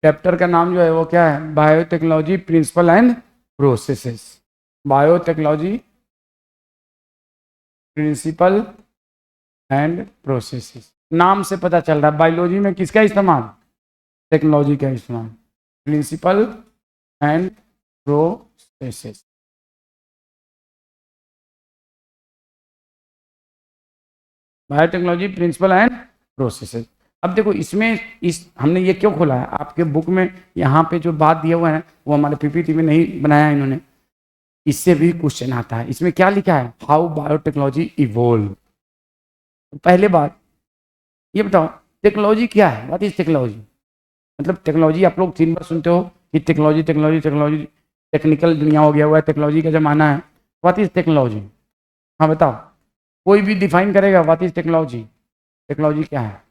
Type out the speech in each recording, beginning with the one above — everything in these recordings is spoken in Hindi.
चैप्टर का नाम जो है वो क्या है? Biotechnology principle and processes. Biotechnology principle and processes, नाम से पता चल रहा है बायोलॉजी में किसका इस्तेमाल? टेक्नोलॉजी का इस्तेमाल। Principle and processes. Biotechnology principle and processes. अब देखो इसमें हमने ये क्यों खोला है? आपके बुक में यहाँ पे जो बात दिया हुआ है वो हमारे पीपीटी में नहीं बनाया इन्होंने, इससे भी क्वेश्चन आता है। इसमें क्या लिखा है? How biotechnology evolve. पहले बात ये बताओ टेक्नोलॉजी क्या है? What is technology? मतलब टेक्नोलॉजी आप लोग 3 बार सुनते हो कि टेक्नोलॉजी टेक्नोलॉजी टेक्नोलॉजी, टेक्निकल दुनिया हो गया हुआ है, टेक्नोलॉजी का जमाना है। What is technology? हाँ बताओ, कोई भी डिफाइन करेगा व्हाट इज टेक्नोलॉजी? टेक्नोलॉजी क्या है?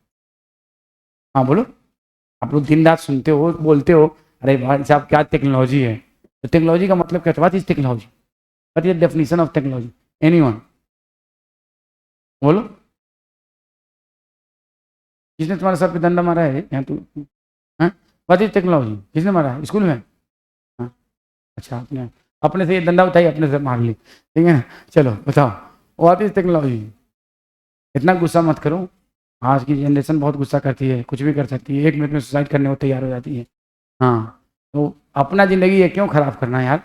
हाँ बोलो। आप लोग दिन रात सुनते हो, बोलते हो अरे भाई साहब क्या टेक्नोलॉजी है। तो टेक्नोलॉजी का मतलब क्या है? What is technology? What is definition of technology? Anyone बोलो। किसने तुम्हारे सर पे डंडा मारा है? यहाँ तू व्हाट इज टेक्नोलॉजी किसने मारा है? स्कूल में? हाँ अच्छा, आपने अपने से ये डंडा उठाई, अपने से मार ली, ठीक है ना। चलो बताओ व्हाट इज टेक्नोलॉजी। इतना गुस्सा मत करो, आज की जनरेशन बहुत गुस्सा करती है, कुछ भी कर सकती है, 1 मिनट में सुसाइड करने को तैयार हो जाती है। हाँ तो अपना ज़िंदगी ये क्यों ख़राब करना है यार,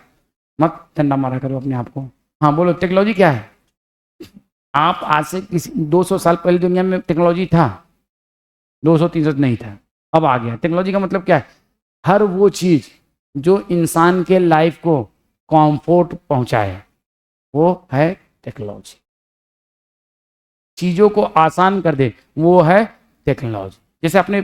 मत डंडा मारा करो अपने आप को। हाँ बोलो टेक्नोलॉजी क्या है? आप आज से किसी 200 साल पहले दुनिया में टेक्नोलॉजी था? 200-300 नहीं था, अब आ गया। टेक्नोलॉजी का मतलब क्या है? हर वो चीज़ जो इंसान के लाइफ को कंफर्ट पहुंचाए वो है टेक्नोलॉजी। चीज़ों को आसान कर दे वो है टेक्नोलॉजी। जैसे आपने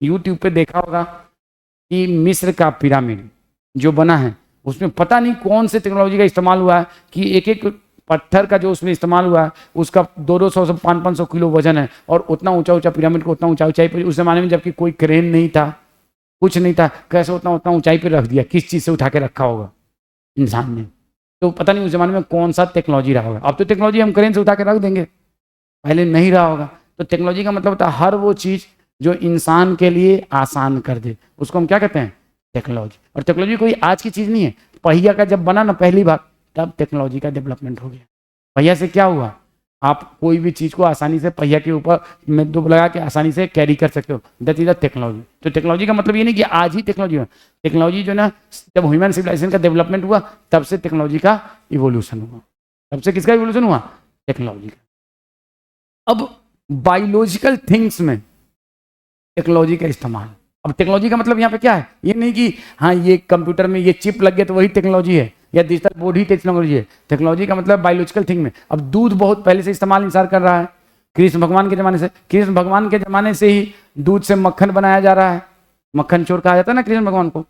यूट्यूब पे देखा होगा कि मिस्र का पिरामिड जो बना है उसमें पता नहीं कौन से टेक्नोलॉजी का इस्तेमाल हुआ है कि एक एक पत्थर का जो उसमें इस्तेमाल हुआ है उसका 200 से 500 किलो वजन है, और उतना ऊंचा ऊंचा पिरामिड को उतना ऊंचाई पर उस जमाने में जबकि कोई क्रेन नहीं था, कुछ नहीं था, कैसे उतना उतना ऊंचाई पर रख दिया? किस चीज़ से उठा के रखा होगा इंसान ने? तो पता नहीं उस जमाने में कौन सा टेक्नोलॉजी रहा होगा। अब तो टेक्नोलॉजी हम क्रेन से उठा के रख देंगे, पहले नहीं रहा होगा। तो टेक्नोलॉजी का मतलब होता है हर वो चीज़ जो इंसान के लिए आसान कर दे उसको हम क्या कहते हैं? टेक्नोलॉजी। और टेक्नोलॉजी कोई आज की चीज़ नहीं है। पहिया का जब बना ना पहली बार तब टेक्नोलॉजी का डेवलपमेंट हो गया। पहिया से क्या हुआ? आप कोई भी चीज़ को आसानी से पहिया के ऊपर में दो लगा के आसानी से कैरी कर सकते हो, दैट इज अ टेक्नोलॉजी। तो टेक्नोलॉजी का मतलब ये नहीं कि आज ही टेक्नोलॉजी है। टेक्नोलॉजी जो ना जब ह्यूमन सिविलाइजेशन का डेवलपमेंट हुआ तब से टेक्नोलॉजी का इवोल्यूशन हुआ। तब से किसका इवोल्यूशन हुआ? टेक्नोलॉजी का। अब बायोलॉजिकल थिंग्स में टेक्नोलॉजी का इस्तेमाल। अब टेक्नोलॉजी का मतलब यहाँ पे क्या है? ये नहीं कि हाँ ये कंप्यूटर में ये चिप लग गया तो वही टेक्नोलॉजी है, या डिजिटल बोर्ड ही टेक्नोलॉजी है। टेक्नोलॉजी का मतलब बायोलॉजिकल थिंग में। अब दूध बहुत पहले से इस्तेमाल इंसान कर रहा है, कृष्ण भगवान के ज़माने से। कृष्ण भगवान के ज़माने से ही दूध से मक्खन बनाया जा रहा है, मक्खन चोर कहा जाता है ना कृष्ण भगवान को।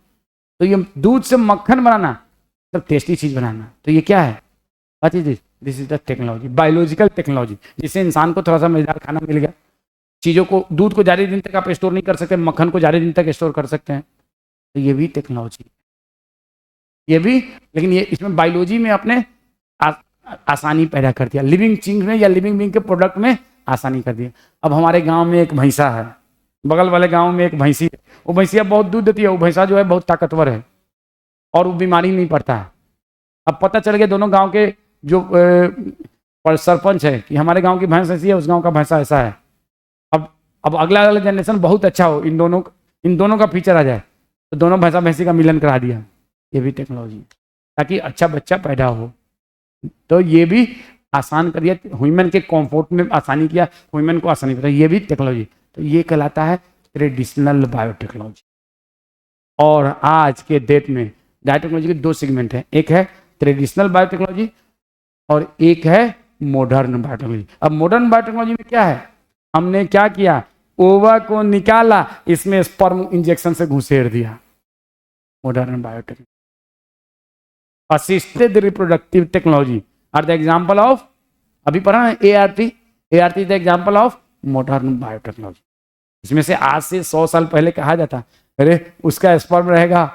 तो ये दूध से मक्खन बनाना मतलब टेस्टी चीज़ बनाना, तो ये क्या है? What is this is the technology, biological technology, जिससे इंसान को थोड़ा सा मजेदार खाना मिल गया। चीज़ों को, दूध को ज़्यादा दिन तक आप स्टोर नहीं कर सकते, मक्खन को ज़्यादा दिन तक स्टोर कर सकते हैं, तो ये भी टेक्नोलॉजी, ये भी। लेकिन ये इसमें बायोलॉजी में आपने आसानी पैदा कर दिया, लिविंग चीज में या लिविंग बीइंग के प्रोडक्ट में आसानी कर दिया। अब हमारे गांव में एक भैंसा है, बगल वाले गांव में एक भैंसी है, वो भैंसिया बहुत दूध देती है, वो भैंसा जो है बहुत ताकतवर है और वो बीमारी नहीं पड़ता है। अब पता चल गया दोनों गाँव के जो सरपंच है कि हमारे गाँव की भैंस ऐसी है, उस गाँव का भैंसा ऐसा है। अब अगला वाला जनरेशन बहुत अच्छा हो, इन दोनों का फीचर आ जाए, तो दोनों भैंसा भैंसी का मिलन करा दिया। ये भी टेक्नोलॉजी, ताकि अच्छा बच्चा पैदा हो। तो ये भी आसान कर दिया, ह्यूमन के कंफर्ट में आसानी किया, ह्यूमन को आसानी बताई, ये भी टेक्नोलॉजी। तो ये कहलाता है ट्रेडिशनल बायोटेक्नोलॉजी। और आज के डेट में बायोटेक्नोलॉजी के 2 सेगमेंट हैं, एक है ट्रेडिशनल बायोटेक्नोलॉजी और एक है मॉडर्न बायोटेक्नोलॉजी। अब मॉडर्न बायोटेक्नोलॉजी में क्या है? हमने क्या किया? ओवा को निकाला, इसमें स्पर्म इंजेक्शन से घुसेड़ दिया। Modern biotechnology. Assisted reproductive technology are the example of, अभी पढ़ा ना ART, ART is the example of modern biotechnology. इसमें से आज से 100 साल पहले कहा जाता अरे उसका स्पर्म रहेगा,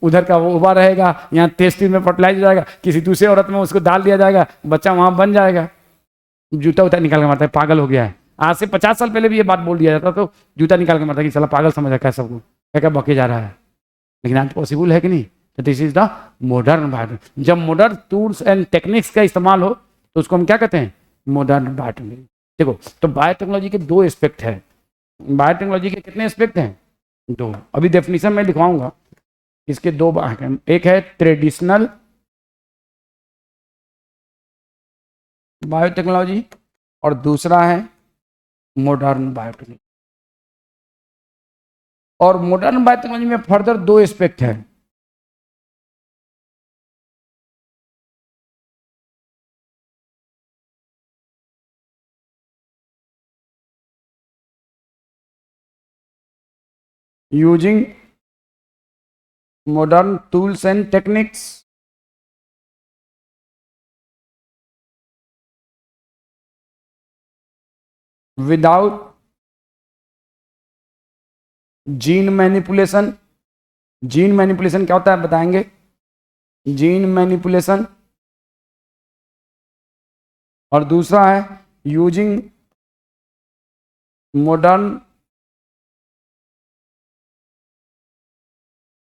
उधर का वो ओवा रहेगा, यहाँ टेस्टिस में फर्टिलाइज जाएगा, किसी दूसरे औरत में उसको डाल दिया जाएगा, बच्चा वहां बन जाएगा। जूता उता निकाल के मारता है, पागल हो गया है। आज से 50 साल पहले भी ये बात बोल दिया जाता तो जूता निकाल के मारता कि साला पागल समझ रखा है सबको। क्या क्या बके जा रहा है, लेकिन आज पॉसिबल है कि नहीं। तो this is the modern biotechnology. जब मॉडर्न टूल्स एंड टेक्निक्स का इस्तेमाल हो तो उसको हम क्या कहते हैं, मॉडर्न बायोटेक्नोलॉजी। देखो, तो बायोटेक्नोलॉजी के दो एस्पेक्ट है। बायोटेक्नोलॉजी के कितने एस्पेक्ट हैं, दो। अभी डेफिनेशन में लिखवाऊंगा, इसके दो भाग हैं, एक है ट्रेडिशनल बायोटेक्नोलॉजी और दूसरा है मॉडर्न बायोटेक्नोलॉजी। और मॉडर्न बायोटेक्नोलॉजी में फर्दर दो एस्पेक्ट है। Using modern tools and techniques without gene manipulation. Gene manipulation क्या होता है बताएंगे, जीन मैनिपुलेशन। और दूसरा है using modern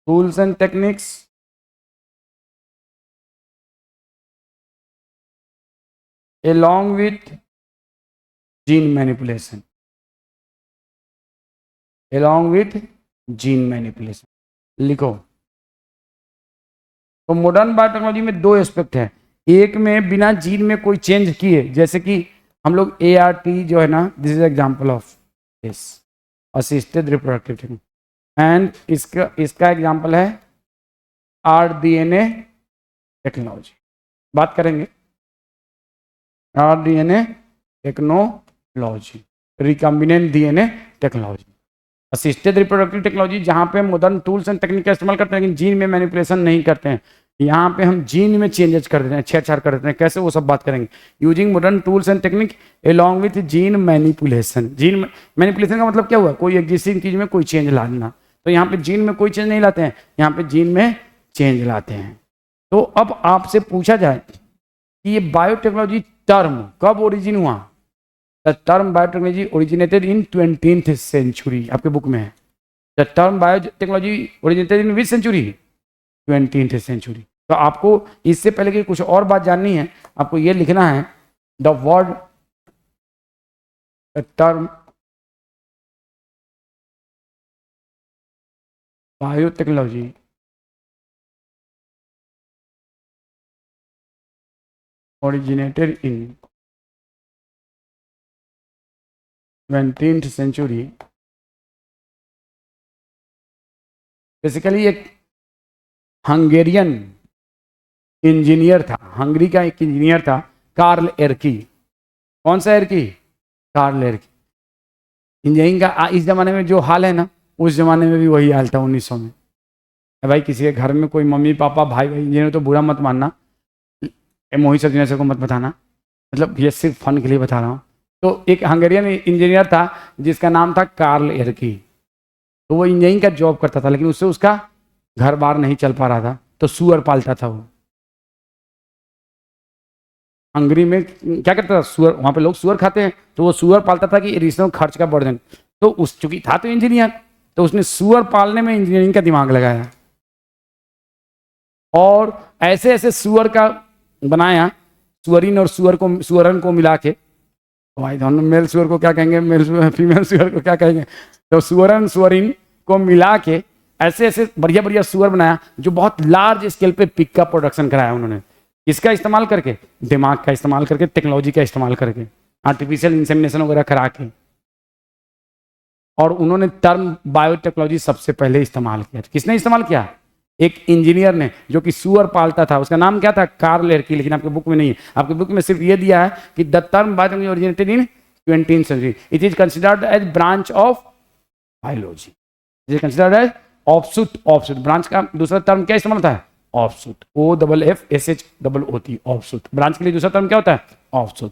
tools and techniques along with gene manipulation, along with gene manipulation। लिखो, तो मॉडर्न बायोटेक्नोलॉजी में दो एस्पेक्ट है। एक में बिना जीन में कोई चेंज किए, जैसे कि हम लोग ART जो है ना, this is example of this assisted reproductive technique, and इसका एग्जांपल है rDNA टेक्नोलॉजी। बात करेंगे rDNA technology, recombinant DNA technology, assisted reproductive technology, जहाँ पे मॉडर्न टूल्स एंड टेक्निक का इस्तेमाल करते हैं लेकिन जीन में मैनिपुलेशन नहीं करते हैं। यहाँ पे हम जीन में चेंजेस कर देते हैं, छेड़छाड़ कर देते हैं। कैसे, वो सब बात करेंगे। Using modern tools and technique along with gene manipulation. Gene manipulation का मतलब क्या हुआ, कोई एग्जिस्टिंग चीज में कोई चेंज लाना। तो यहाँ पे जीन में कोई चेंज नहीं लाते हैं, यहाँ पे जीन में चेंज लाते हैं। तो अब आपसे पूछा जाए कि ये बायोटेक्नोलॉजी टर्म कब ओरिजिन हुआ। The term biotechnology originated in 20th century, आपके बुक में है। The term biotechnology originated in which century, 20th century. तो आपको इससे पहले कि कुछ और बात जाननी है, आपको ये लिखना है the word the term biotechnology originated in 20th century। Basically एक हंगेरियन इंजीनियर था, हंगरी का एक इंजीनियर था, कार्ल एर्की। कौन सा एर्की, कार्ल एर्की। इंजीनियरिंग का इस जमाने में जो हाल है ना, उस जमाने में भी वही हाल था 1900 में। भाई किसी के घर में कोई मम्मी पापा भाई भाई इंजीनियर तो बुरा मत मानना, मोहित सर को मत बताना, मतलब ये सिर्फ फन के लिए बता रहा हूँ। तो एक हंगेरियन इंजीनियर था जिसका नाम था कार्ल एर्की। तो वो इंजीनियरिंग का जॉब करता था, लेकिन उससे उसका घर बार नहीं चल पा रहा था, तो सुअर पालता था वो। हंगरी में क्या करता था, सुअर, वहाँ पे लोग सुअर खाते हैं, तो वो सुअर पालता था कि एडिशनल खर्च का बर्डन। तो उस चूंकि था तो इंजीनियर, तो उसने सुअर पालने में इंजीनियरिंग का दिमाग लगाया और ऐसे ऐसे सुअर का बनाया, सुअरिन और सुअरन को मिला के। भाई दोनों मेल सुअर को क्या कहेंगे, फीमेल सुअर को क्या कहेंगे, तो सुअरन सुअरिन को मिला के ऐसे ऐसे बढ़िया बढ़िया सुअर बनाया जो बहुत लार्ज स्केल पे पिक का प्रोडक्शन कराया उन्होंने। इसका इस्तेमाल करके, दिमाग का इस्तेमाल करके, टेक्नोलॉजी का इस्तेमाल करके, आर्टिफिशियल इंसेमिनेशन वगैरह करा के। और उन्होंने टर्म बायोटेक्नोलॉजी सबसे पहले इस्तेमाल किया। किसने इस्तेमाल किया, एक इंजीनियर ने, जो कि सुअर पालता था। उसका नाम क्या था, कार्ल एर्की। लेकिन आपके बुक में नहीं है, आपके बुक में सिर्फ ये दिया है कि the term biotechnology originated in 20th century, it is considered as branch of biology, it is considered as offshoot. Offshoot branch का दूसरा टर्म क्या इस्तेमाल होता है, ऑफशूट, OFFSH होती है, ऑफशूट। ब्रांच के लिए दूसरा टर्म क्या होता है, ऑफशूट।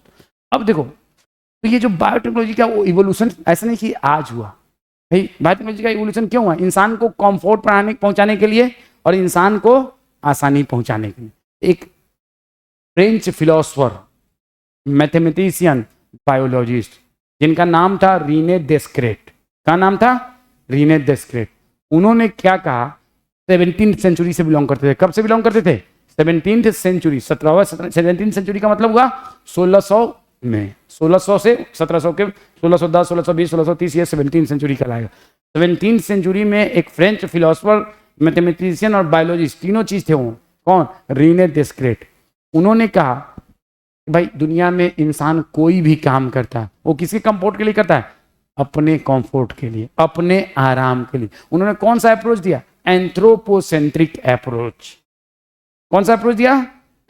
अब देखो, तो ये जो बायोटेक्नोलॉजी का वो इवोल्यूशन ऐसा नहीं कि आज हुआ। भाई बायोटेक्नोलॉजी का इवोल्यूशन क्यों हुआ, इंसान को कंफर्ट पहुंचाने के लिए और इंसान को आसानी पहुंचाने के लिए। एक फ्रेंच फिलोसोफर, मैथमेटिशियन, बायोलॉजिस्ट, जिनका नाम था रीने डेस्क्रेट। का नाम था, रीने डेस्क्रेट। उन्होंने क्या कहा, 17th सेंचुरी से बिलोंग करते थे। कब से बिलोंग करते थे? 17th सेंचुरी, 17th सेंचुरी का मतलब हुआ 1600 में, 1600 से 1700 के 1610, 1620, 1630, ये 17th सेंचुरी कहलाएगा। 17th सेंचुरी में एक फ्रेंच फिलोसफर, मैथमेटिशियन और बायोलॉजिस्ट, तीनों चीज थे वो। कौन? रीने देस्क्रेट। उन्होंने कहा भाई दुनिया में इंसान कोई भी काम करता है वो किसके कंफर्ट के लिए करता है? अपने कंफर्ट के लिए, अपने आराम के लिए। उन्होंने कौन सा अप्रोच दिया? Anthropocentric approach. कौन सा अप्रोच दिया?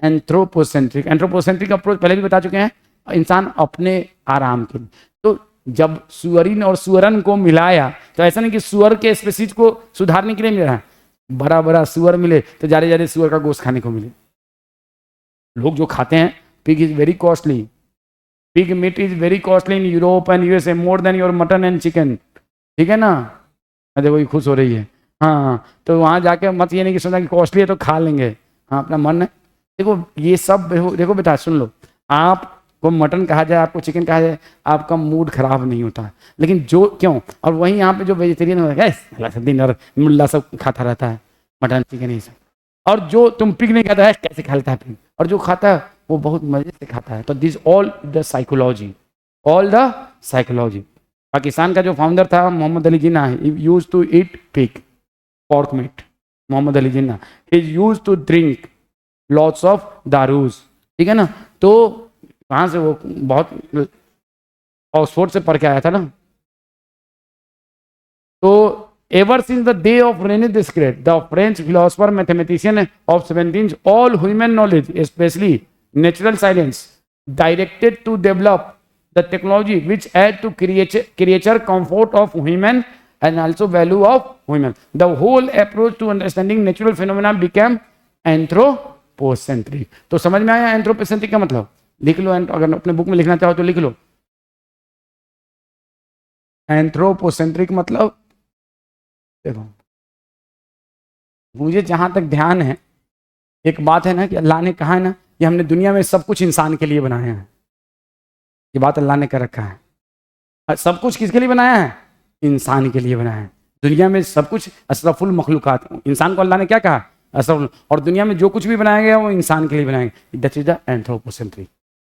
एंथ्रोपोसेंट्रिक। एंथ्रोपोसेंट्रिक अप्रोच पहले भी बता चुके हैं, इंसान अपने आराम के लिए। तो जब सुअरिन और सुअरन को मिलाया तो ऐसा नहीं कि सुअर के स्पीशीज को सुधारने के लिए मिला है, बड़ा बड़ा सुअर मिले तो जारे जारे सुअर का गोश्त खाने को मिले। लोग जो खाते हैं, pig is very costly, pig meet is very costly in Europe and USA, more than your mutton and chicken. ठीक है ना? देखो ये खुश हो रही है। हाँ, तो वहां जाके मत ये नहीं कि सोचना कि कॉस्टली है तो खा लेंगे। हाँ, अपना मन है। देखो ये सब देखो बेटा सुन लो, आपको मटन कहा जाए, आपको चिकन कहा जाए, आपका मूड खराब नहीं होता। लेकिन जो क्यों, और वहीं यहाँ पे जो वेजिटेरियन होता है दिन और मुल्ला सब खाता रहता है मटन चिकन ये सब, और जो तुम पिग नहीं खाता है कैसे खा लेता है पिग, और जो खाता है वो बहुत मजे से खाता है। तो this all the psychology, all the psychology. Pakistan का जो फाउंडर था Mohammad Ali Jinnah, use to eat pig, pork meat, Mohammad Ali Jinnah, he used to drink lots of दारूज। ठीक है ना? तो वहां से वो बहुत ऑक्सफोर्ड से पढ़ के आया था ना। तो ever since the day of René Descartes, the French philosopher mathematician of 17th, all human knowledge, especially natural science, directed to develop the technology which add to creature comfort of human and also value of women. The whole approach to understanding natural phenomena became anthropocentric। तो समझ में आया एंथ्रोपोसेंट्रिक का मतलब? लिख लो, अगर अपने बुक में लिखना चाहो तो लिख लो। एंथ्रोपोसेंट्रिक मतलब देखो, मुझे जहां तक ध्यान है, एक बात है ना कि अल्लाह ने कहा है ना कि हमने दुनिया में सब कुछ इंसान के लिए बनाया है। ये बात अल्लाह ने कर रखा है। सब कुछ किसके लिए बनाया है? इंसान के लिए बनाया है। दुनिया में सब कुछ अशरफुल मखलूकात, इंसान को अल्लाह ने क्या कहा? अशरफुल। और दुनिया में जो कुछ भी बनाया गया वो इंसान के लिए बनाया गया। That is the anthropocentric.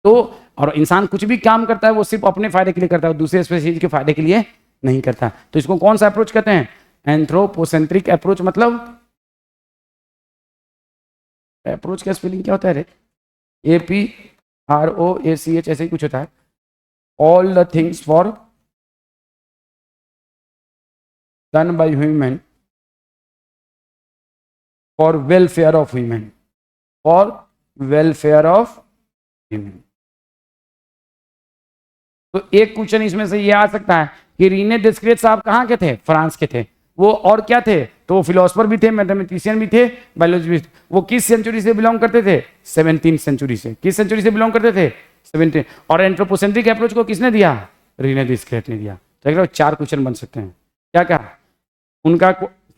तो और इंसान कुछ भी काम करता है वो सिर्फ अपने फायदे के लिए करता है, दूसरे स्पीशीज के फायदे के लिए नहीं करता। तो इसको कौन सा अप्रोच कहते हैं? Anthropocentric approach. मतलब अप्रोच का स्पेलिंग क्या होता है रे? APROACH ऐसे ही कुछ होता है। All the things for done by human for welfare of human, for welfare of human। तो एक क्वेश्चन इसमें से ये आ सकता है कि रीने देस्क्रेट साहब कहाँ के थे? फ्रांस के थे। वो और क्या थे? तो वो फिलोसफर भी थे, मैथमेटिशियन भी थे, बायोलॉजी भी थे। वो किस सेंचुरी से बिलोंग करते थे? 17th सेंचुरी से। किस सेंचुरी से बिलोंग करते थे? 17। और एंथ्रोपोसेंट्रिक अप्रोच को किसने दिया? रीने देस्क्रेट ने दिया। तो 4 क्वेश्चन बन सकते हैं। क्या क्या? उनका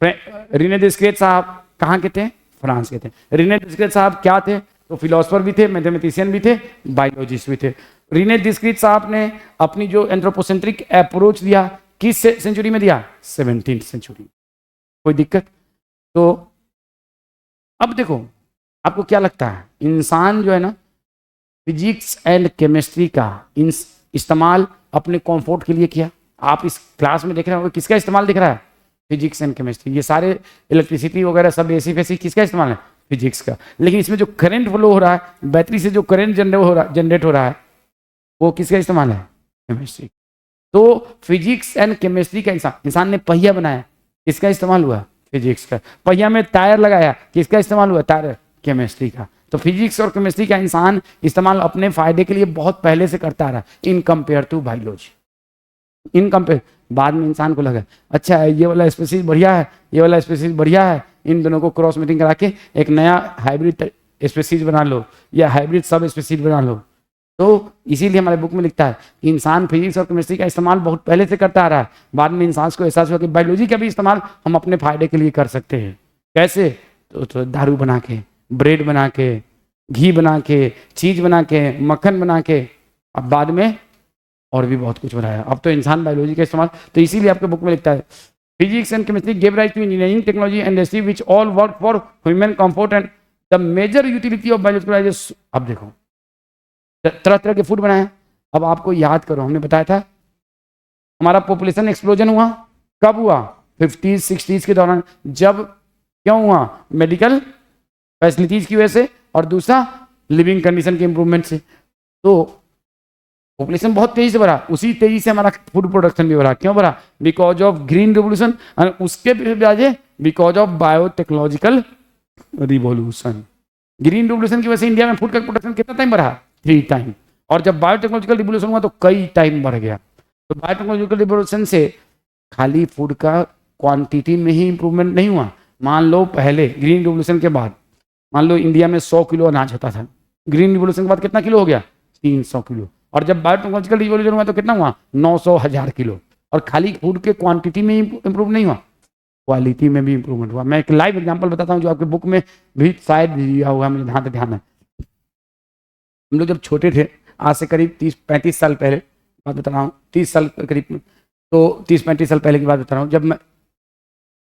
रीने देस्क्रेट साहब कहाँ के थे? फ्रांस के थे। रीने देस्क्रेट साहब क्या थे? तो फिलोसफर भी थे, मैथमेटिशियन भी थे, बायोलॉजिस्ट भी थे। रीने देस्क्रेट साहब ने अपनी जो एंथ्रोपोसेंट्रिक अप्रोच दिया किस सेंचुरी में दिया? 17th century. कोई दिक्कत? तो अब देखो, आपको क्या लगता है इंसान जो है ना फिजिक्स एंड केमिस्ट्री का इस्तेमाल अपने कंफर्ट के लिए किया? आप इस क्लास में देख रहे हो किसका इस्तेमाल दिख रहा है? Physics and chemistry. ये सारे इलेक्ट्रिसिटी वगैरह सब एसी फैसी किसका इस्तेमाल है? फिजिक्स का। लेकिन इसमें जो करंट फ्लो हो रहा है, बैटरी से जो करंट जनरेट हो रहा है वो किसका इस्तेमाल है? केमिस्ट्री। तो फिजिक्स एंड केमिस्ट्री का इंसान ने पहिया बनाया, किसका इस्तेमाल हुआ? फिजिक्स का। पहिया में टायर लगाया, किसका इस्तेमाल हुआ? टायर, केमिस्ट्री का। तो फिजिक्स और केमिस्ट्री का इंसान इस्तेमाल अपने फायदे के लिए बहुत पहले से करता रहा, in compare to biology. In compare बाद में इंसान को लगा अच्छा है ये वाला स्पीशीज बढ़िया है, ये वाला स्पीशीज बढ़िया है, इन दोनों को क्रॉस मीटिंग करा के एक नया हाइब्रिड स्पीशीज बना लो या हाइब्रिड सब स्पीशीज बना लो। तो इसीलिए हमारे बुक में लिखता है कि इंसान फिजिक्स और केमिस्ट्री का इस्तेमाल बहुत पहले से करता आ रहा है। बाद में इंसान को एहसास हुआ कि बायोलॉजी का भी इस्तेमाल हम अपने फायदे के लिए कर सकते हैं। कैसे? तो दारू बना के, ब्रेड बना के, घी बना के, चीज बना के, मक्खन बना के, अब बाद में और भी बहुत कुछ बनाया। अब तो इंसान बायोलॉजी का इस्तेमाल, तो इसीलिए आपके बुक में लिखता है Physics and chemistry gave rise to engineering, technology and industry which all work for human comfort and the major utility of biological is। अब देखो तरह तरह के फूड बनाए हैं। अब आपको याद करो, हमने बताया था हमारा पॉपुलेशन एक्सप्लोजन हुआ कब हुआ? 50s 60s के दौरान। जब क्यों हुआ? मेडिकल फैसिलिटीज की वजह से और दूसरा लिविंग कंडीशन के इंप्रूवमेंट से। तो पॉपुलेशन बहुत तेजी से बढ़ा, उसी तेजी से हमारा फूड प्रोडक्शन भी बढ़ा। क्यों बढ़ा? बिकॉज ऑफ ग्रीन रिवोल्यूशन और उसके वजह because of biotechnological revolution. Green revolution की वजह से इंडिया में फूड का प्रोडक्शन कितना टाइम बढ़ा? 3 टाइम। और जब बायोटेक्नोलॉजिकल रिवोल्यूशन हुआ तो कई टाइम बढ़ गया। तो बायोटेक्नोलॉजिकल रिवोल्यूशन से खाली फूड का क्वांटिटी में ही इंप्रूवमेंट नहीं हुआ। मान लो पहले ग्रीन रिवोल्यूशन के बाद मान लो इंडिया में 100 किलो अनाज होता था, ग्रीन रिवोल्यूशन के बाद कितना किलो हो गया? 300 किलो। और जब बायोटेक्नोलॉजिकल रिवोल्यूशन हुआ तो कितना हुआ? 900 1000 किलो। और खाली फूड के क्वांटिटी में ही इंप्रूव नहीं हुआ, क्वालिटी में भी इंप्रूवमेंट हुआ। मैं एक लाइव एग्जांपल बताता हूँ जो आपके बुक में भी शायद दिया हुआ है, मुझे ध्यान है। हम लोग जब छोटे थे, आज से करीब 30-35 साल पहले बात बता रहा हूँ, 30 साल करीब, तो 30-35 साल पहले की बात बता रहा हूँ। जब मैं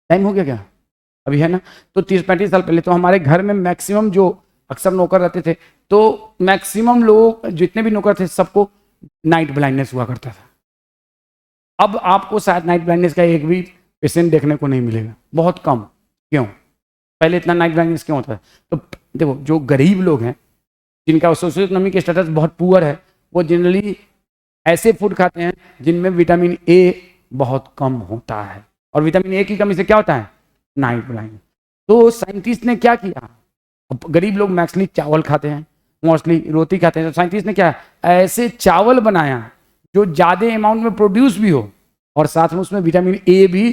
टाइम हो गया क्या? अभी है ना? तो 30-35 साल पहले तो हमारे घर में मैक्सिमम जो अक्सर नौकर रहते थे, तो मैक्सिमम लोग जितने भी नौकर थे सबको नाइट ब्लाइंडनेस हुआ करता था। अब आपको शायद नाइट ब्लाइंडनेस का एक भी पेशेंट देखने को नहीं मिलेगा, बहुत कम। क्यों? पहले इतना नाइट ब्लाइंडनेस क्यों होता है? तो देखो, जो गरीब लोग हैं जिनका सोशियो इकोनॉमिक स्टेटस बहुत पुअर है, वो जनरली ऐसे फूड खाते हैं जिनमें विटामिन ए बहुत कम होता है। और विटामिन ए की कमी से क्या होता है? Night blind. तो साइंटिस्ट ने क्या किया? अब गरीब लोग मोस्टली चावल खाते हैं, मोस्टली रोटी खाते हैं, तो साइंटिस्ट ने क्या ऐसे चावल बनाया जो ज़्यादा अमाउंट में प्रोड्यूस भी हो और साथ में उसमें विटामिन ए भी,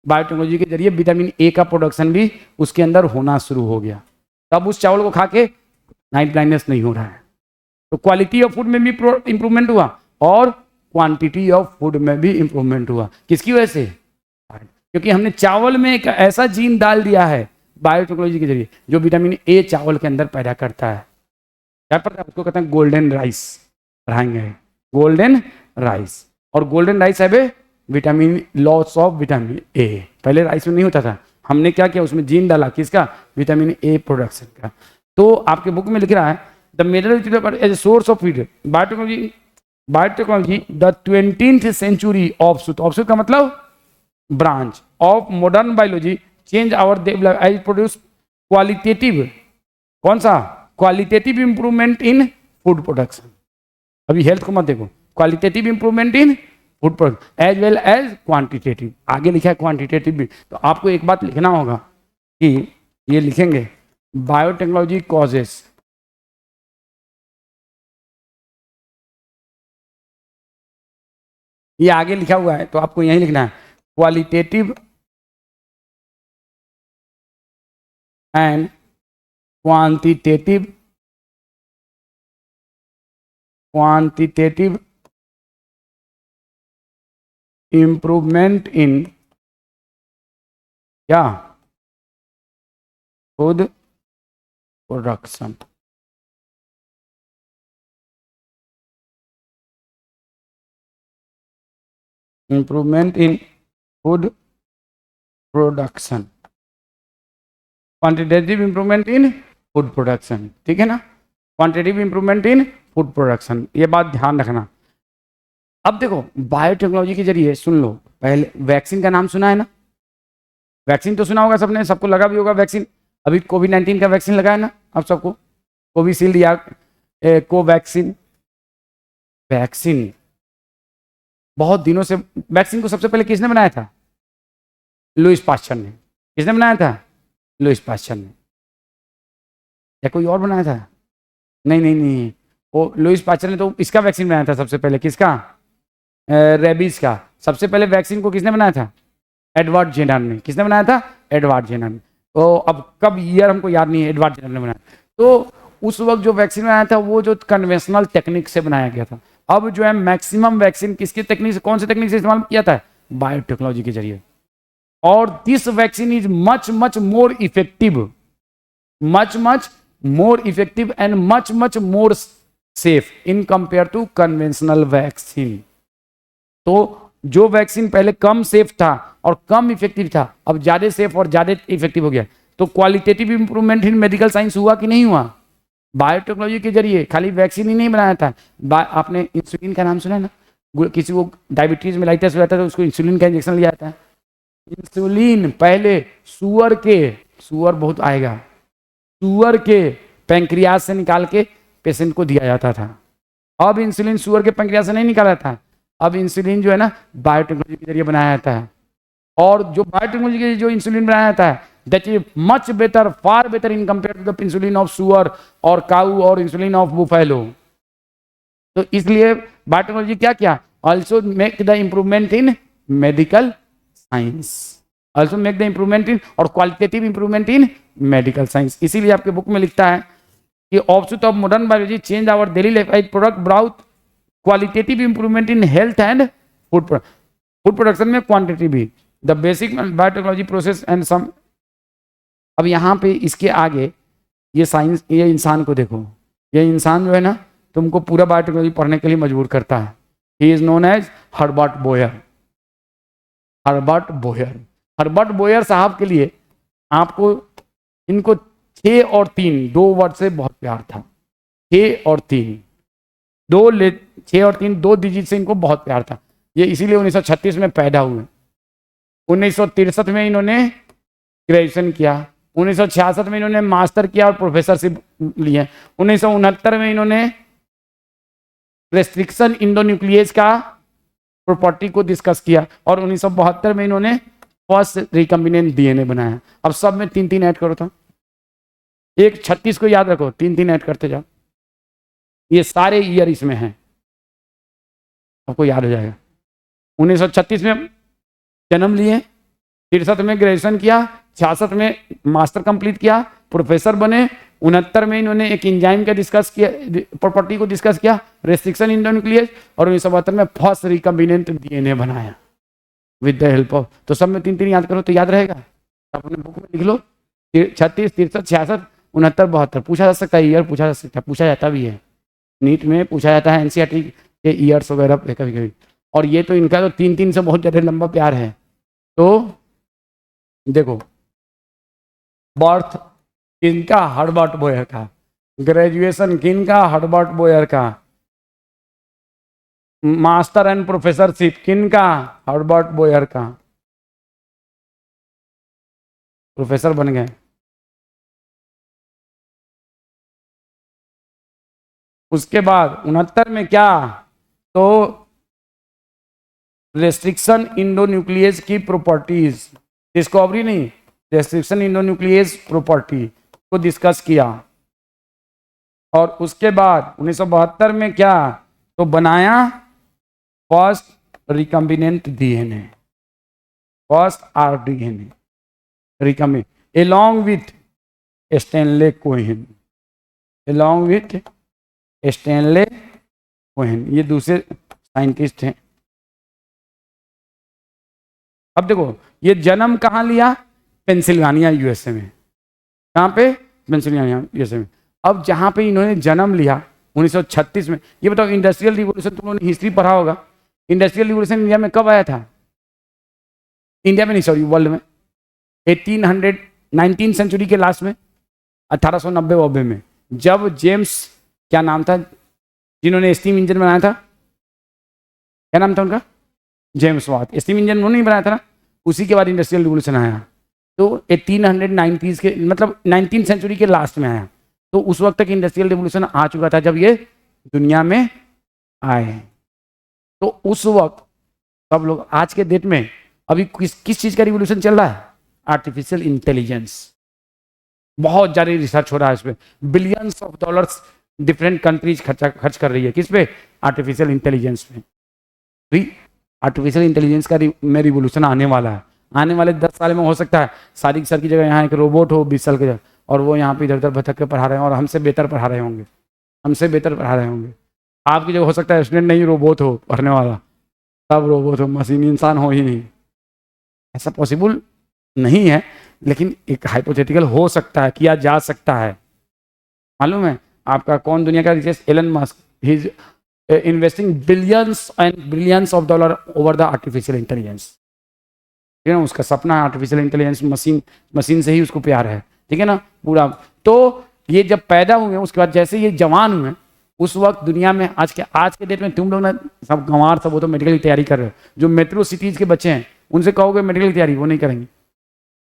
बायोटेक्नोलॉजी के जरिए विटामिन ए का प्रोडक्शन भी उसके अंदर होना शुरू हो गया। तब उस चावल को खा के नाइट ब्लाइंडनेस नहीं हो रहा है। तो क्वालिटी ऑफ फूड में भी इंप्रूवमेंट हुआ और क्वांटिटी ऑफ फूड में भी इंप्रूवमेंट हुआ। किसकी वजह से? क्योंकि हमने चावल में एक ऐसा जीन डाल दिया है बायोटेक्नोलॉजी के जरिए जो विटामिन ए चावल के अंदर पैदा करता है। क्या पता है? उसको कहते हैं गोल्डन राइस। पढ़ाएंगे गोल्डन राइस। और गोल्डन राइस है vitamin, loss of vitamin A. पहले राइस में नहीं होता था, हमने क्या किया? उसमें जीन डाला, किसका? विटामिन ए प्रोडक्शन का। तो आपके बुक में लिख रहा है the major as a source of food biotechnology the 20th century offshoot का मतलब branch of modern biology change our as produce qualitative, कौन सा? Qualitative improvement in food production. अभी हेल्थ को मत देखो, qualitative improvement in food production as well as quantitative. आगे लिखा है क्वांटिटेटिव भी। तो आपको एक बात लिखना होगा कि ये लिखेंगे बायोटेक्नोलॉजी कॉजेस ये आगे लिखा हुआ है तो आपको यही लिखना है qualitative and quantitative improvement in क्या? Food production. Improvement in food production, quantitative improvement in food production. ठीक है ना? Quantitative improvement in food production, ये बात ध्यान रखना। अब देखो, बायोटेक्नोलॉजी के जरिए सुन लो, पहले वैक्सीन का नाम सुना है ना? वैक्सीन तो सुना होगा सबने, सबको लगा भी होगा वैक्सीन। अभी कोविड-19 का वैक्सीन लगा है ना आप सबको? कोविशील्ड या कोवैक्सीन। वैक्सीन बहुत दिनों से, वैक्सीन को सबसे पहले किसने बनाया था? लुईस पास्चर ने। किसने बनाया था? लुईस पास्चर ने। या कोई और बनाया था? नहीं, वो लुईस पास्चर ने तो इसका वैक्सीन बनाया था सबसे पहले। किसका? रेबीज का। सबसे पहले वैक्सीन को किसने बनाया था? एडवर्ड जेनर ने। किसने बनाया था? एडवर्ड जेनर ने। तो अब कब ईयर हमको याद नहीं है, एडवर्ड जेनर ने बनाया। तो उस वक्त जो वैक्सीन बनाया था वो जो कन्वेंशनल टेक्निक से बनाया गया था। अब जो है मैक्सिमम वैक्सीन किसकी टेक्निक से, कौन सी टेक्निक से इस्तेमाल किया था? बायोटेक्नोलॉजी के जरिए। और this vaccine is much more effective, much more effective and much more safe in compare to conventional vaccine. तो जो वैक्सीन पहले कम सेफ था और कम इफेक्टिव था, अब ज्यादा सेफ और ज्यादा इफेक्टिव हो गया। तो qualitative improvement in medical science हुआ कि नहीं हुआ? बायोटेक्नोलॉजी के जरिए खाली वैक्सीन ही नहीं बनाया था। आपने इंसुलिन का नाम सुना है ना? किसी को डायबिटीज मेलाइटस हो जाता है तो उसको इंसुलिन का इंजेक्शन लिया जाता है। इंसुलिन पहले सुअर बहुत आएगा, सुअर के पैंक्रियाज से निकाल के पेशेंट को दिया जाता था। अब इंसुलिन सुअर के पैंक्रियाज से नहीं निकाला था, अब इंसुलिन जो है ना बायोटेक्नोलॉजी के जरिए बनाया जाता है। और जो बायोटेक्नोलॉजी के जो इंसुलिन बनाया जाता है that is much better, far better in compare to the insulin of सुअर और काऊ और इंसुलिन ऑफ बुफेलो। तो इसलिए बायोटेक्नोलॉजी क्या किया? Also make the improvement in medical science, also make the improvement in और qualitative improvement in medical science. इसीलिए आपके बुक में लिखता है कि offshoot of modern biology change our daily life as product brought qualitative improvement in health and food production में क्वांटिटी भी the basic biotechnology process and some. अब यहाँ पे इसके आगे ये साइंस, ये इंसान को देखो, ये इंसान जो है ना तुमको पूरा बायोटेक्नोलॉजी पढ़ने के लिए मजबूर करता है। He is known as Herbert Boyer. Herbert Boyer, Herbert Boyer साहब के लिए आपको इनको 6 और 3 दो वर्ड से बहुत प्यार था। 6 और 3 दो डिजिट से इनको बहुत प्यार था। ये इसीलिए 1936 में पैदा हुए। 1963 में इन्होंने ग्रेजुएशन किया, 1966 में इन्होंने मास्टर किया और प्रोफेसरशिप लिए। 1969 में इन्होंने रेस्ट्रिक्शन इंडोन्यूक्लियेज का प्रॉपर्टी को डिस्कस किया और 1972 में इन्होंने फर्स्ट रिकम्बिनेंट डीएनए बनाया। अब सब में 3-3 ऐड करो तो एक 36 को याद रखो, 3-3 ऐड करते जाओ, ये सारे ईयर इसमें हैं, आपको याद हो जाएगा। 1936 में जन्म लिए, 63 में ग्रेजुएशन किया, 66 में मास्टर कंप्लीट किया, प्रोफेसर बने। 69 में इन्होंने एक एंजाइम का डिस्कस किया, प्रॉपर्टी को डिस्कस किया, रेस्ट्रिक्शन इंडोन्यूक्लियेज, और 1972 में फर्स्ट रिकम्बिनेंट डीएनए बनाया विद द हेल्प ऑफ। तो सब में 3-3 याद करो तो याद रहेगा। अपने बुक में लिख लो 36, 63, 66, 69, 72। पूछा जा सकता है, ईयर पूछा जा सकता है, पूछा जाता भी है, नीट में पूछा जाता है, एनसीईआरटी के ईयर्स वगैरह पे कभी कभी। और ये तो इनका तो 3-3 से बहुत ज़्यादा लंबा प्यार है। तो देखो, बर्थ किनका? हर्बर्ट बोयर का। ग्रेजुएशन किनका? हर्बर्ट बोयर का। मास्टर एंड प्रोफेसरशिप किनका? हर्बर्ट बोयर का। प्रोफेसर बन गए। उसके बाद 69 में क्या? तो रेस्ट्रिक्शन इंडोन्यूक्लियेज की प्रॉपर्टीज, डिस्कवरी नहीं, रेस्ट्रिक्शन इंडोन्यूक्लियेज प्रॉपर्टी को डिस्कस किया। और उसके बाद 1972 में क्या? तो बनाया first recombinant DNA, first rDNA recombinant, along with Stanley Cohen, along with Stanley Cohen, ये दूसरे साइंटिस्ट हैं। अब देखो, ये जन्म कहाँ लिया? पेंसिल्वानिया यूएसए में। कहाँ पे? पेंसिल्वानिया यूएसए में। अब जहाँ पे इन्होंने जन्म लिया 1936 में, ये बताओ इंडस्ट्रियल रिवोल्यूशन, तुम लोगों ने हिस्ट्री पढ़ा होगा, इंडस्ट्रियल रिवोल्यूशन इंडिया में कब आया था? इंडिया में नहीं, सॉरी, वर्ल्ड में 19 सेंचुरी के लास्ट में, 1890 में, जब जेम्स, क्या नाम था जिन्होंने स्टीम इंजन बनाया था, क्या नाम था उनका? James Watt. स्टीम इंजन उन्होंने नहीं बनाया था ना, उसी के बाद इंडस्ट्रियल रिवोल्यूशन आया। तो 1890 के, मतलब 19 सेंचुरी के लास्ट में आया। तो उस वक्त तक इंडस्ट्रियल रिवोल्यूशन आ चुका था जब ये दुनिया में आए। तो उस वक्त सब लोग, आज के डेट में अभी किस चीज का रिवोल्यूशन चल रहा है? Artificial intelligence. बहुत ज्यादा रिसर्च हो रहा है इस पे, billions of dollars different countries खर्च कर रही है। किस पे? आर्टिफिशियल इंटेलिजेंस पे। भी आर्टिफिशियल इंटेलिजेंस का में रिवोल्यूशन आने वाला है। आने वाले 10 साल में हो सकता है सादिक सर की जगह यहाँ एक रोबोट हो 20 साल के जगह, और वो यहाँ पे इधर उधर भटक के पढ़ा रहे हैं और हमसे बेहतर पढ़ा रहे होंगे, हमसे बेहतर पढ़ा रहे होंगे। आपकी जगह हो सकता है स्टूडेंट नहीं रोबोट हो पढ़ने वाला, सब रोबोट हो, मशीन, इंसान हो ही नहीं। ऐसा पॉसिबल नहीं है, लेकिन एक हाइपोथेटिकल हो सकता है, किया जा सकता है। मालूम है आपका कौन दुनिया का richest? Elon Musk. His investing billions and billions of dollar over the artificial intelligence. ठीक है ना, उसका सपना है आर्टिफिशियल इंटेलिजेंस, मशीन से ही उसको प्यार है। ठीक है ना पूरा। तो ये जब पैदा हुए उसके बाद जैसे ये जवान हुए, उस वक्त दुनिया में आज के डेट में तुम लोग ना सब गंवार सब वो तो मेडिकल की तैयारी कर रहे हो, जो मेट्रो सिटीज के बच्चे हैं उनसे कहोगे मेडिकल की तैयारी, वो नहीं करेंगे,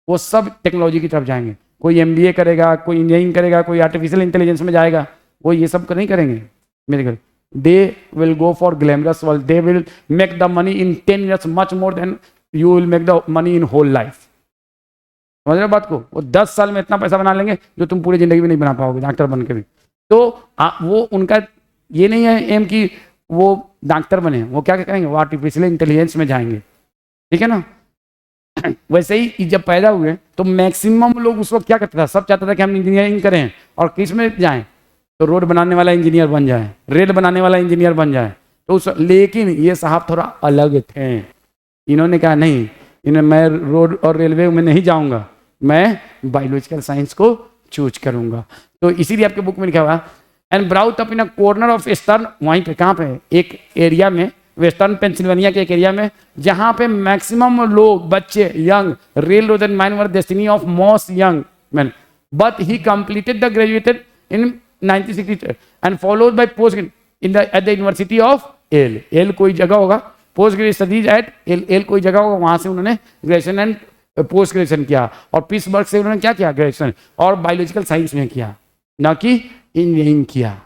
वो सब टेक्नोलॉजी की तरफ जाएंगे। कोई MBA करेगा, कोई इंजीनियरिंग करेगा, कोई आर्टिफिशियल इंटेलिजेंस में जाएगा, वो ये सब नहीं करेंगे medical. They will go for glamorous world, they will make the money in 10 years much more than you will make the money in whole life. समझ रहे हो बात को? वो 10 साल में इतना पैसा बना लेंगे जो तुम पूरी जिंदगी में नहीं बना पाओगे डॉक्टर बन के भी। तो वो उनका ये नहीं है एम कि वो डॉक्टर बने, वो क्या करेंगे, वो आर्टिफिशियल इंटेलिजेंस में जाएंगे। ठीक है ना। वैसे ही जब पैदा हुए तो मैक्सिमम लोग उस वक्त क्या करता था, सब चाहता था कि हम इंजीनियरिंग करें और किस में जाएं, तो रोड बनाने वाला इंजीनियर बन जाए, रेल बनाने वाला इंजीनियर बन जाए। तो लेकिन ये साहब थोड़ा अलग थे, इन्होंने कहा नहीं, मैं रोड और रेलवे में नहीं जाऊंगा, मैं बायोलॉजिकल साइंस को चूज करूंगा। तो इसीलिए आपके बुक में लिखा हुआ and brought up in a corner of eastern, वहीं पे कहाँ पे, एक एरिया में वेस्टर्न पेंसिल्वेनिया के एक एरिया में, जहां पे मैक्सिमम लोग बच्चे young railroad and mine were destiny of most young man, but he completed the graduated in 1960 and followed by post in the at the university of L कोई जगह होगा, post graduate studies at L कोई जगह होगा, वहां से उन्होंने ग्रेजुएशन एंड पोस्ट ग्रेजुएशन किया। और पिट्सबर्ग से उन्होंने क्या किया, ग्रेजुएशन, और बायोलॉजिकल साइंस में किया, ना कि इंजीनियरिंग किया।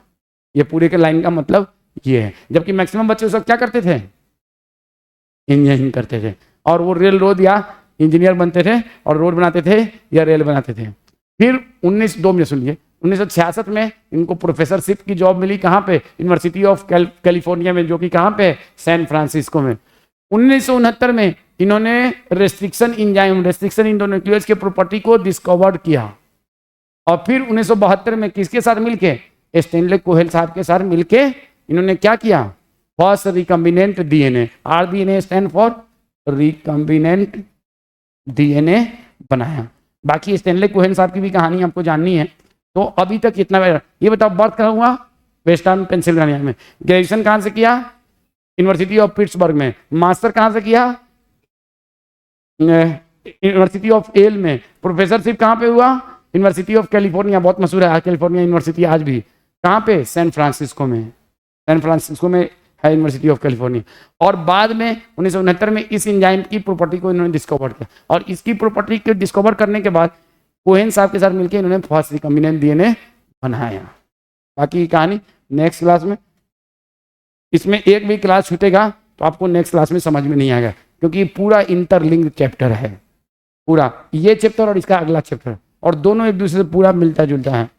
ये पूरे के लाइन का मतलब ये है। जबकि मैक्सिमम बच्चे उस वक्त क्या करते थे, इंजीनियरिंग करते थे, और वो रेल रोड या इंजीनियर बनते थे और रोड बनाते थे या रेल बनाते थे। फिर 1966 में इनको प्रोफेसरशिप की जॉब मिली, कहाँ पे, यूनिवर्सिटी ऑफ कैलिफोर्निया में, जो कि कहाँ पे, सैन फ्रांसिस्को में। 1969 में इन्होंने रेस्ट्रिक्शन इंडोन्यूक्लियस के प्रॉपर्टी को डिस्कवर्ड किया। और फिर 1972 में किसके साथ मिलके, स्टैनले कोहेल साहब के साथ मिलके इन्होंने क्या किया, first recombinant DNA, RDNA stand for recombinant DNA बनाया। बाकी स्टैनले कोहेल साहब की भी कहानी आपको जाननी है, तो अभी तक इतना। ये बताओ बर्थ कहाँ हुआ, वेस्टर्न पेंसिल्वेनिया में। ग्रेजुएशन कहाँ से किया, यूनिवर्सिटी ऑफ पिट्सबर्ग में। मास्टर कहाँ से किया, यूनिवर्सिटी ऑफ एल में। प्रोफेसरशिप कहाँ पे हुआ, यूनिवर्सिटी ऑफ कैलिफोर्निया, बहुत मशहूर है कैलिफोर्निया यूनिवर्सिटी आज भी, कहाँ पे, सैन फ्रांसिस्को में। सैन फ्रांसिस्को में है यूनिवर्सिटी ऑफ कैलिफोर्निया। और बाद में 1969 में इस एंजाइम की प्रॉपर्टी को इन्होंने डिस्कवर किया, और इसकी प्रॉपर्टी को डिस्कवर करने के बाद कोहेन साहब के साथ मिलकर इन्होंने फर्स्ट रिकम्बिनेंट DNA बनाया। बाकी कहानी नेक्स्ट क्लास में, इसमें एक भी क्लास छूटेगा तो आपको नेक्स्ट क्लास में समझ में नहीं आएगा, क्योंकि पूरा इंटरलिंक्ड चैप्टर है, पूरा ये चैप्टर और इसका अगला चैप्टर, और दोनों एक दूसरे से पूरा मिलता जुलता है।